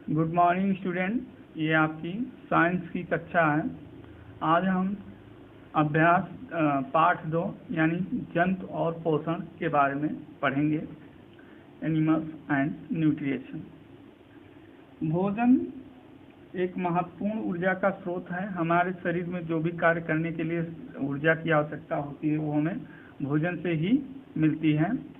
Good morning student, ये आपकी science की कक्षा है। आज हम अभ्यास पाठ 2 यानी जंतु और पोषण के बारे में पढ़ेंगे। Animals and nutrition. भोजन एक महत्वपूर्ण ऊर्जा का स्रोत है। हमारे शरीर में जो भी कार्य करने के लिए ऊर्जा की आवश्यकता होती है वो हमें भोजन से ही मिलती है।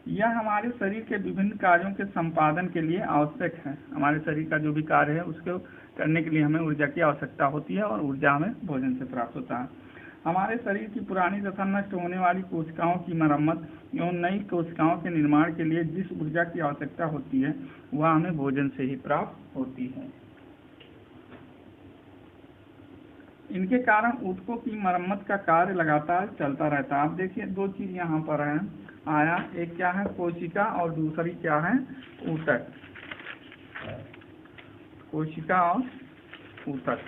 यह हमारे शरीर के विभिन्न कार्यों के संपादन के लिए आवश्यक है। हमारे शरीर का जो भी कार्य है उसको करने के लिए हमें ऊर्जा की आवश्यकता होती है और ऊर्जा हमें भोजन से प्राप्त होता है। हमारे शरीर की पुरानी तथा नष्ट होने वाली कोशिकाओं की मरम्मत एवं नई कोशिकाओं के निर्माण के लिए जिस ऊर्जा की आवश्यकता होती है वह हमें भोजन से ही प्राप्त होती है। इनके कारण ऊतकों की मरम्मत का कार्य लगातार चलता रहता है। आप देखिए दो चीज यहाँ पर है आया, एक क्या है कोशिका और दूसरी क्या है ऊतक। कोशिका और ऊतक।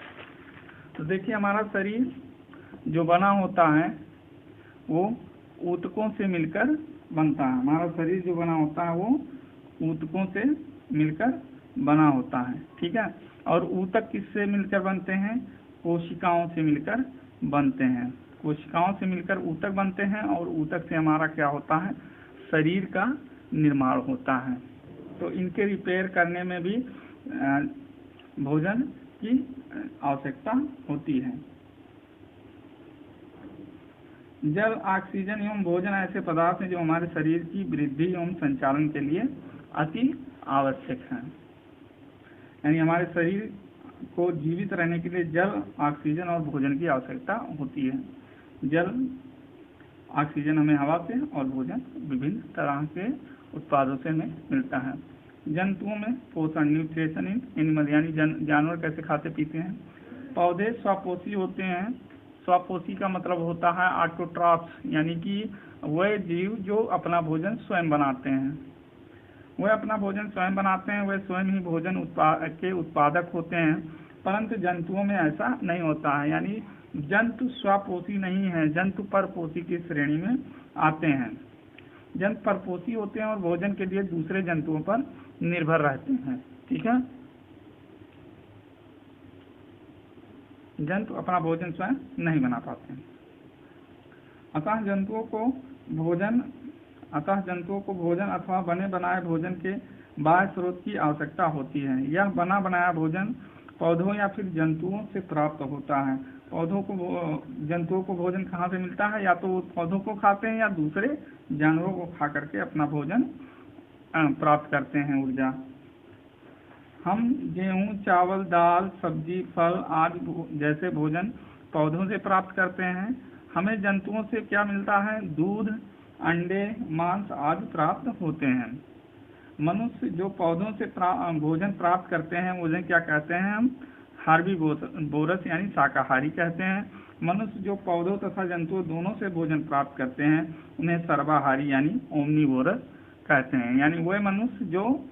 तो देखिए हमारा शरीर जो बना होता है वो ऊतकों से मिलकर बनता है। हमारा शरीर जो बना होता है वो ऊतकों से मिलकर बना होता है, ठीक है। और ऊतक किससे मिलकर बनते हैं? कोशिकाओं से मिलकर बनते हैं। कोशिकाओं से मिलकर ऊतक बनते हैं और ऊतक से हमारा क्या होता है? शरीर का निर्माण होता है। तो इनके रिपेयर करने में भी भोजन की आवश्यकता होती है। जल, ऑक्सीजन एवं भोजन ऐसे पदार्थ हैं जो हमारे शरीर की वृद्धि एवं संचालन के लिए अति आवश्यक हैं। यानी हमारे शरीर को जीवित रहने के लिए जल, ऑक्सीजन और भोजन की आवश्यकता होती है। जल, ऑक्सीजन हमें हवा से और भोजन विभिन्न तरह के उत्पादों से हमें मिलता है। जंतुओं में पोषण, न्यूट्रिशन इन एनिमल, यानी जानवर कैसे खाते पीते हैं। पौधे स्वपोषी होते हैं। स्वपोषी का मतलब होता है ऑटोट्रॉफ्स, यानी कि वह जीव जो अपना भोजन स्वयं बनाते हैं। वह अपना भोजन स्वयं बनाते हैं, वह स्वयं ही भोजन के उत्पादक होते हैं। परंतु जंतुओं में ऐसा नहीं होता है, यानी जंतु स्वपोषी नहीं है, जंतु परपोषी की श्रेणी में आते हैं। जंतु परपोषी होते हैं और भोजन के लिए दूसरे जंतुओं पर निर्भर रहते हैं, ठीक है। जंतु अपना भोजन स्वयं नहीं बना पाते हैं। अतः जंतुओं को भोजन अथवा बने बनाए भोजन के बाह्य स्रोत की आवश्यकता होती है। यह बना बनाया भोजन पौधों या फिर जंतुओं से प्राप्त होता है। जंतुओं को भोजन कहाँ से मिलता है? या तो वो पौधों को खाते हैं या दूसरे जानवरों को खा करके अपना भोजन प्राप्त करते हैं ऊर्जा। हम गेहूं, चावल, दाल, सब्जी, फल आदि जैसे भोजन पौधों से प्राप्त करते हैं। हमें जंतुओं से क्या मिलता है? दूध, अंडे, मांस आदि प्राप्त होते हैं। मनुष्य जो पौधों से भोजन प्राप्त करते हैं उन्हें क्या कहते हैं? हम हार्बीवोरस यानी शाकाहारी कहते हैं। मनुष्य जो पौधों तथा जंतुओं दोनों से भोजन प्राप्त करते हैं उन्हें सर्वाहारी यानी ओमनीवोरस कहते हैं। यानी वह मनुष्य जो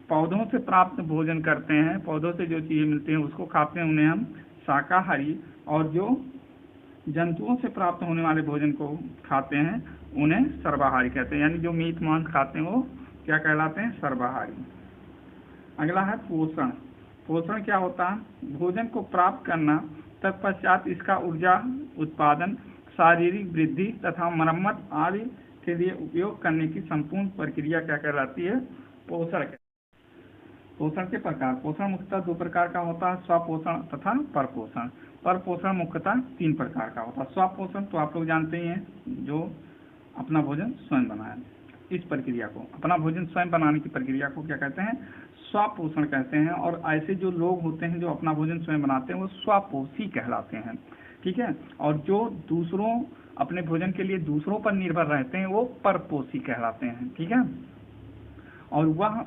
पौधों से प्राप्त भोजन करते हैं, पौधों से जो चीजें मिलती हैं उसको खाते हैं, उन्हें हम शाकाहारी, और जो जंतुओं से प्राप्त होने वाले भोजन को खाते हैं उन्हें सर्वाहारी कहते हैं। यानी जो मीट मांस खाते हैं वो क्या कहलाते हैं? सर्वाहारी। अगला है पोषण। पोषण क्या होता है? भोजन को प्राप्त करना, तत्पश्चात इसका ऊर्जा उत्पादन, शारीरिक वृद्धि तथा मरम्मत आदि के लिए उपयोग करने की संपूर्ण प्रक्रिया क्या कहलाती है? पोषण। पोषण के प्रकार। पोषण मुख्यतः दो प्रकार का होता है, स्वपोषण तथा परपोषण। परपोषण मुख्यतः 3 प्रकार का होता है। स्वपोषण तो आप लोग जानते ही हैं, जो अपना भोजन स्वयं बनाए। इस प्रक्रिया को, अपना भोजन स्वयं बनाने की प्रक्रिया को क्या कहते हैं? स्वपोषण कहते हैं। और ऐसे जो लोग होते हैं जो अपना भोजन स्वयं बनाते हैं वो स्वपोषी कहलाते हैं, ठीक है। और जो दूसरों अपने भोजन के लिए दूसरों पर निर्भर रहते हैं वो परपोषी कहलाते हैं, ठीक है। और वह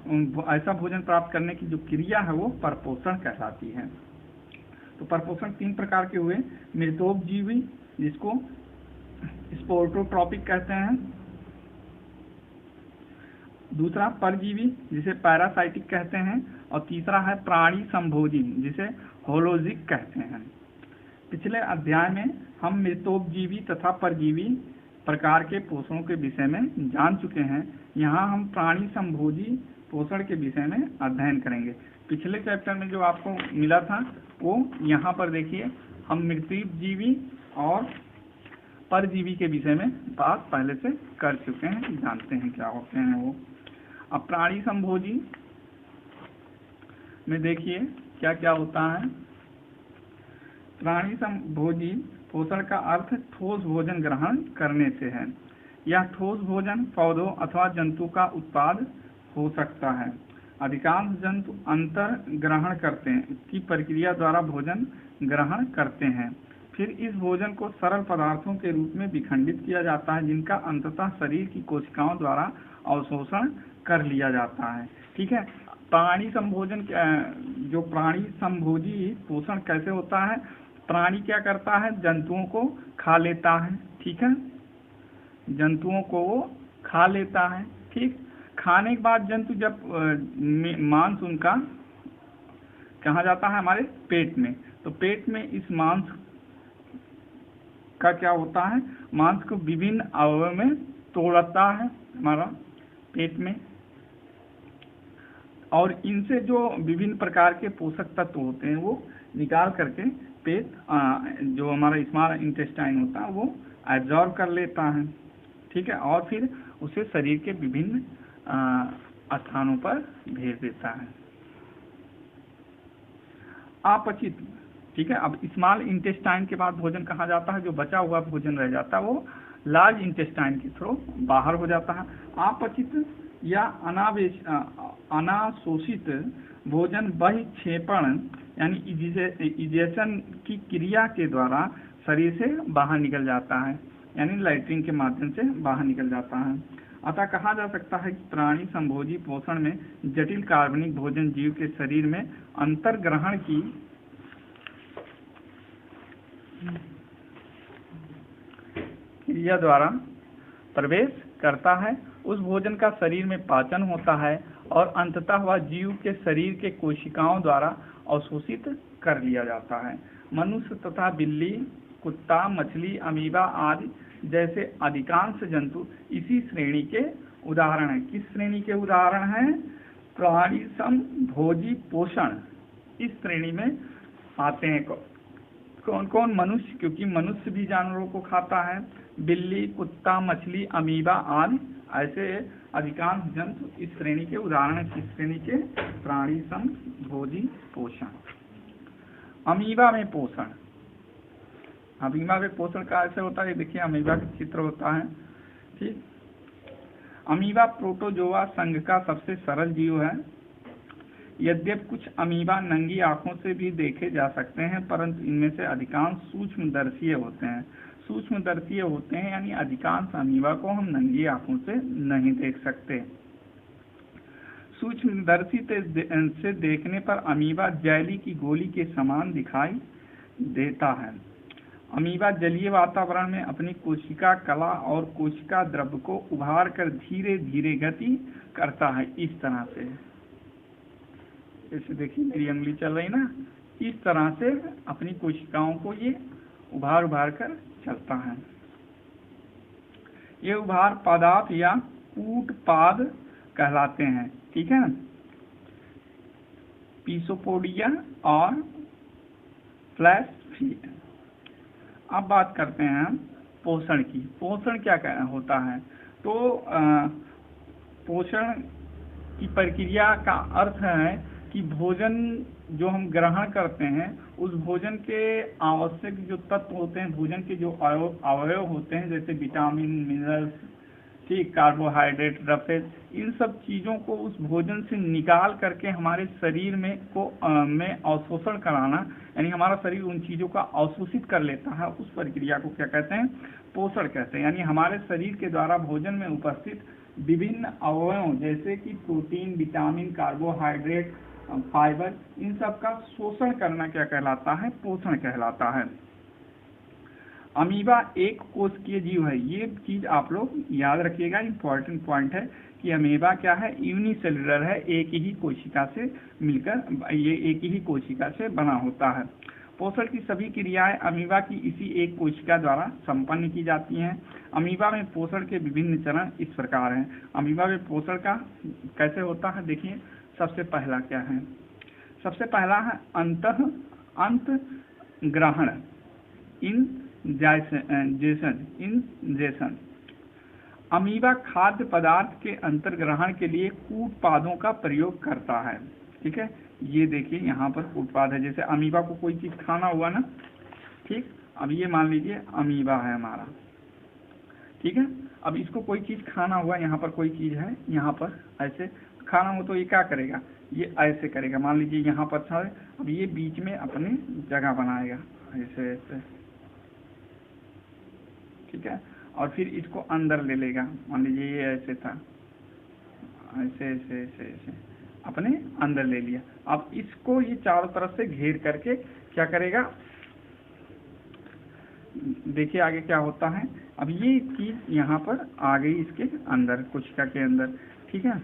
ऐसा भोजन प्राप्त करने की जो क्रिया है वो परपोषण कहलाती है। तो परपोषण 3 प्रकार के हुए। मृतोपजीवी जिसको स्पोर्टोट्रॉपिक कहते हैं, दूसरा परजीवी जिसे पैरासाइटिक कहते हैं, और तीसरा है प्राणी संभोजी जिसे होलोजिक कहते हैं। पिछले अध्याय में हम मृतोपजीवी तथा परजीवी प्रकार के पोषणों के विषय में जान चुके हैं। यहाँ हम प्राणी संभोजी पोषण के विषय में अध्ययन करेंगे। पिछले चैप्टर में जो आपको मिला था वो यहाँ पर देखिए, हम मृतजीवी और परजीवी के विषय में बात पहले से कर चुके हैं, जानते हैं क्या होते हैं वो। अब प्राणी संभोजी में देखिए क्या क्या होता है। प्राणी संभोजी पोषण का अर्थ ठोस भोजन ग्रहण करने से है। यह ठोस भोजन पौधों अथवा जंतु का उत्पाद हो सकता है। अधिकांश जंतु अंतर ग्रहण करते हैं, इसकी प्रक्रिया द्वारा भोजन ग्रहण करते हैं। फिर इस भोजन को सरल पदार्थों के रूप में विखंडित किया जाता है, जिनका अंततः शरीर की कोशिकाओं द्वारा अवशोषण कर लिया जाता है। ठीक है, प्राणी संभोजन जो प्राणी संभोजी पोषण कैसे होता है, प्राणी क्या करता है, जंतुओं को खा लेता है। ठीक है, जंतुओं को वो खा लेता है। ठीक, खाने के बाद जंतु जब मांस उनका कहाँ जाता है, हमारे पेट में, तो पेट में इस मांस का क्या होता है, मांस को विभिन्न अवयव में तोड़ता है हमारा पेट में, और इनसे जो विभिन्न प्रकार के पोषक तत्व होते हैं वो निकाल करके पेट जो हमारा स्मॉल इंटेस्टाइन होता है वो एब्जॉर्ब कर लेता है। ठीक है, और फिर उसे शरीर के विभिन्न स्थानों पर भेज देता है। अपचित, ठीक है। अब स्मॉल इंटेस्टाइन के बाद भोजन कहाँ जाता है, जो बचा हुआ भोजन रह जाता है वो लार्ज इंटेस्टाइन के थ्रू बाहर हो जाता है। अपचित या अनाशोषित भोजन बहिक्षेपण यानी इजेशन की क्रिया के द्वारा शरीर से बाहर निकल जाता है, यानी लैट्रिन के माध्यम से बाहर निकल जाता है। अतः कहा जा सकता है कि प्राणी संभोजी पोषण में जटिल कार्बनिक भोजन जीव के शरीर में अंतर्ग्रहण की क्रिया द्वारा प्रवेश करता है। उस भोजन का शरीर में पाचन होता है और अंततः वह जीव के शरीर के कोशिकाओं द्वारा अवशोषित कर लिया जाता है। मनुष्य तथा बिल्ली, कुत्ता, मछली, अमीबा आदि जैसे अधिकांश जंतु इसी श्रेणी के उदाहरण हैं। किस श्रेणी के उदाहरण हैं? प्राणी संभोजी पोषण इस श्रेणी में आते हैं। कौन कौन? मनुष्य, क्योंकि मनुष्य भी जानवरों को खाता है, बिल्ली, कुत्ता, मछली, अमीबा आदि ऐसे अधिकांश जंतु इस श्रेणी के उदाहरण हैं। किस श्रेणी के? प्राणी संभोजी पोषण। अमीबा में पोषण, अमीबा में पोषण का ऐसे होता है, देखिए अमीबा का चित्र होता है। ठीक, अमीबा प्रोटोजोआ संघ का सबसे सरल जीव है। यद्यपि कुछ अमीबा नंगी आंखों से भी देखे जा सकते हैं, परंतु इनमें से अधिकांश सूक्ष्मदर्शीय होते हैं। सूक्ष्मदर्शीय होते हैं यानी अधिकांश अमीबा को हम नंगी आंखों से नहीं देख सकते। सूक्ष्मदर्शी से देखने पर अमीबा जैली की गोली के समान दिखाई देता है। अमीबा जलीय वातावरण में अपनी कोशिका कला और कोशिका द्रव्य को उभार कर धीरे धीरे गति करता है। इस तरह से, जैसे देखिए मेरी उंगली चल रही ना, इस तरह से अपनी कोशिकाओं को ये उभार उभार कर चलता है। ये उभार पदार्थ या कूटपाद कहलाते हैं। ठीक है ना, पीसोपोडिया और फ्लैश फीट। अब बात करते हैं पोषण की। पोषण क्या होता है? तो पोषण की प्रक्रिया का अर्थ है कि भोजन जो हम ग्रहण करते हैं उस भोजन के आवश्यक जो तत्व होते हैं, भोजन के जो अवयव होते हैं, जैसे विटामिन, मिनरल्स, ठीक, कार्बोहाइड्रेट, रफेज, इन सब चीज़ों को उस भोजन से निकाल करके हमारे शरीर में अवशोषण कराना, यानी हमारा शरीर उन चीज़ों का अवशोषित कर लेता है। उस प्रक्रिया को क्या कहते हैं? पोषण कहते हैं। यानी हमारे शरीर के द्वारा भोजन में उपस्थित विभिन्न अवयवों जैसे कि प्रोटीन, विटामिन, कार्बोहाइड्रेट, फाइबर, इन सब का शोषण करना क्या कहलाता है? पोषण कहलाता है। अमीबा एक कोशिकीय जीव है। ये चीज आप लोग याद रखिएगा, इम्पोर्टेंट पॉइंट है कि अमीबा क्या है? यूनिसेलुलर है, एक ही कोशिका से मिलकर, ये एक ही कोशिका से बना होता है। पोषण की सभी क्रियाएं अमीबा की इसी एक कोशिका द्वारा संपन्न की जाती हैं। अमीबा में पोषण के विभिन्न चरण इस प्रकार हैं। अमीबा में पोषण का कैसे होता है, देखिए सबसे पहला क्या है, सबसे पहला है अंत ग्रहण, इंजेशन। अमीबा खाद्य पदार्थ के अंतर्ग्रहण के लिए कूटपादों का प्रयोग करता है। ठीक है, ये देखिए यहाँ पर कूटपाद है। जैसे अमीबा को कोई चीज खाना हुआ ना, ठीक, अब ये मान लीजिए अमीबा है हमारा, ठीक है, अब इसको कोई चीज खाना हुआ, यहाँ पर कोई चीज है, यहाँ पर ऐसे खाना हो तो ये क्या करेगा, ये ऐसे करेगा, मान लीजिए यहाँ पर था, अब ये बीच में अपनी जगह बनाएगा ऐसे ऐसे, ठीक है, और फिर इसको अंदर ले लेगा, मान लीजिए ये ऐसे था, ऐसे ऐसे ऐसे ऐसे अपने अंदर ले लिया। अब इसको ये चारों तरफ से घेर करके क्या करेगा, देखिए आगे क्या होता है। अब ये चीज यहाँ पर आ गई इसके अंदर, कोशिका के अंदर, ठीक है।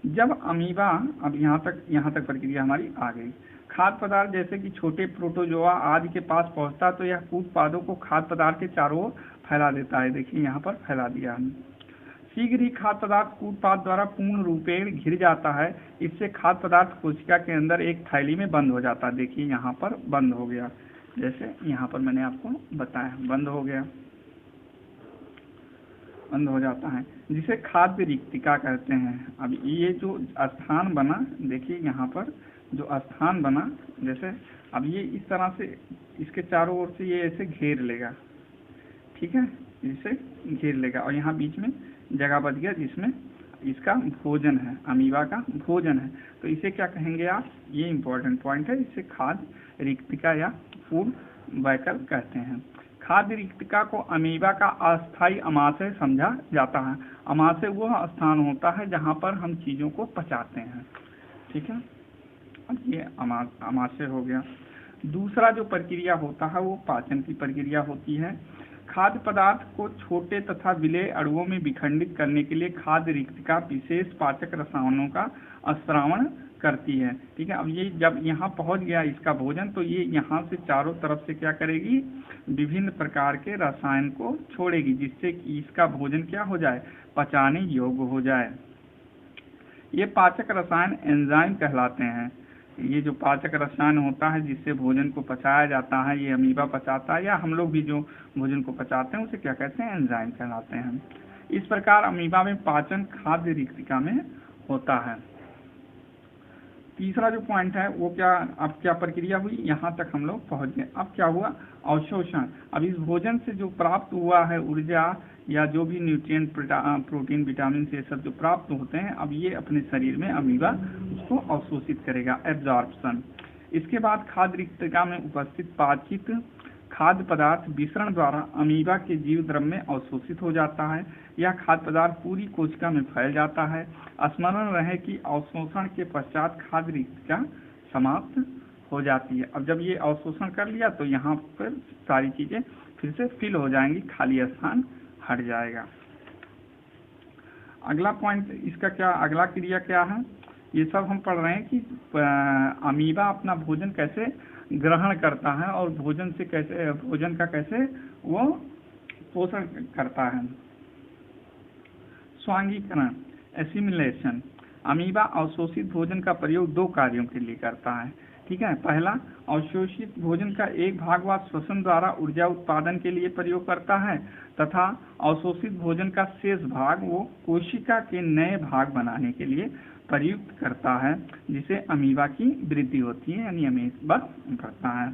जब अमीबा, अब यहाँ तक प्रक्रिया हमारी आ गई। खाद्य पदार्थ जैसे कि छोटे प्रोटोजोआ आदि के पास पहुंचता तो यह कूटपादों को खाद्य पदार्थ के चारों ओर फैला देता है। देखिए यहाँ पर फैला दिया हमने। शीघ्र ही खाद्य पदार्थ कूटपाद द्वारा पूर्ण रूपेण घिर जाता है। इससे खाद्य पदार्थ कोशिका के अंदर एक थैली में बंद हो जाता है। देखिए यहाँ पर बंद हो गया, जैसे यहाँ पर मैंने आपको बताया बंद हो गया, बंद हो जाता है, जिसे खाद्य रिक्तिका कहते हैं। अब ये जो स्थान बना, देखिए यहाँ पर जो स्थान बना, जैसे अब ये इस तरह से इसके चारों ओर से ये ऐसे घेर लेगा, ठीक है, इसे घेर लेगा और यहाँ बीच में जगह बच गया जिसमें इसका भोजन है, अमीबा का भोजन है। तो इसे क्या कहेंगे आप, ये इंपॉर्टेंट पॉइंट है, इसे खाद्य रिक्तिका या फूड वैकल कहते हैं। खाद्य रिक्तिका को अमीबा का अस्थायी आमाशय समझा जाता है। आमाशय वह स्थान होता है जहाँ पर हम चीजों को पचाते हैं, ठीक है। अब ये आमाशय हो गया। दूसरा जो प्रक्रिया होता है वो पाचन की प्रक्रिया होती है। खाद्य पदार्थ को छोटे तथा विलेय अणुओं में विखंडित करने के लिए खाद्य रिक्तिका विशेष पाचक रसायनों का स्रावण करती है, ठीक है। अब ये जब यहाँ पहुँच गया इसका भोजन, तो ये यहाँ से चारों तरफ से क्या करेगी, विभिन्न प्रकार के रसायन को छोड़ेगी, जिससे कि इसका भोजन क्या हो जाए, पचाने योग्य हो जाए। ये पाचक रसायन एंजाइम कहलाते हैं। ये जो पाचक रसायन होता है जिससे भोजन को पचाया जाता है, ये अमीबा पचाता है, या हम लोग भी जो भोजन को पचाते हैं उसे क्या कहते हैं, एंजाइम कहलाते हैं। इस प्रकार अमीबा में पाचन खाद्य रिक्तिका में होता है। तीसरा जो पॉइंट है वो क्या, अब क्या प्रक्रिया हुई, यहाँ तक हम लोग पहुँच गए। अब क्या हुआ, अवशोषण। अब इस भोजन से जो प्राप्त हुआ है ऊर्जा या जो भी न्यूट्रिएंट, प्रोटीन, विटामिन से सब जो प्राप्त होते हैं, अब ये अपने शरीर में अमीबा उसको अवशोषित करेगा, एब्जॉर्प्शन। इसके बाद खाद्य रिक्तिका में उपस्थित पाचित खाद्य पदार्थ विसरण द्वारा अमीबा के जीव द्रव में अवशोषित हो जाता है। यह खाद्य पदार्थ पूरी कोशिका में फैल जाता है। स्मरण रहे कि अवशोषण के पश्चात खाद्य रिक्तिका समाप्त हो जाती है। अब जब ये अवशोषण कर लिया तो यहाँ पर सारी चीजें फिर से फिल हो जाएंगी, खाली स्थान हट जाएगा। अगला पॉइंट इसका क्या, अगला क्रिया क्या है, ये सब हम पढ़ रहे हैं कि अमीबा अपना भोजन कैसे ग्रहण करता है और भोजन से कैसे, भोजन का कैसे वो पोषण करता है। स्वांगीकरण, एसिमिलेशन। अमीबा अवशोषित भोजन का प्रयोग दो कार्यों के लिए करता है, ठीक है। पहला, अवशोषित भोजन का एक भाग वह श्वसन द्वारा ऊर्जा उत्पादन के लिए प्रयोग करता है तथा अवशोषित भोजन का शेष भाग वो कोशिका के नए भाग बनाने के लिए प्रयुक्त करता है, जिसे अमीबा की वृद्धि होती है, यानी अमीबा बढ़ता है।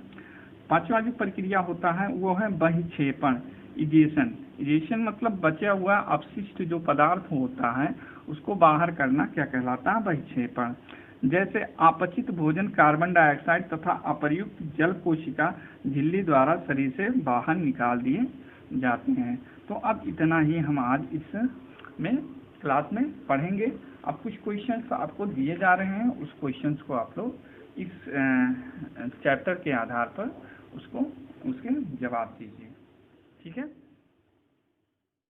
पांचवा जो प्रक्रिया होता है वो है बहिक्षेपण, इजेशन। इजेशन मतलब बचा हुआ अपशिष्ट जो पदार्थ होता है उसको बाहर करना क्या कहलाता है, बहिक्षेपण। जैसे अपचित भोजन कार्बन डाइऑक्साइड तथा अप्रयुक्त जल कोशिका झिल्ली द्वारा शरीर से बाहर निकाल दिए जाते हैं। तो अब इतना ही हम आज इस में क्लास में पढ़ेंगे। अब कुछ क्वेश्चंस आपको दिए जा रहे हैं, उस क्वेश्चंस को आप लोग इस चैप्टर के आधार पर उसके जवाब दीजिए, ठीक है।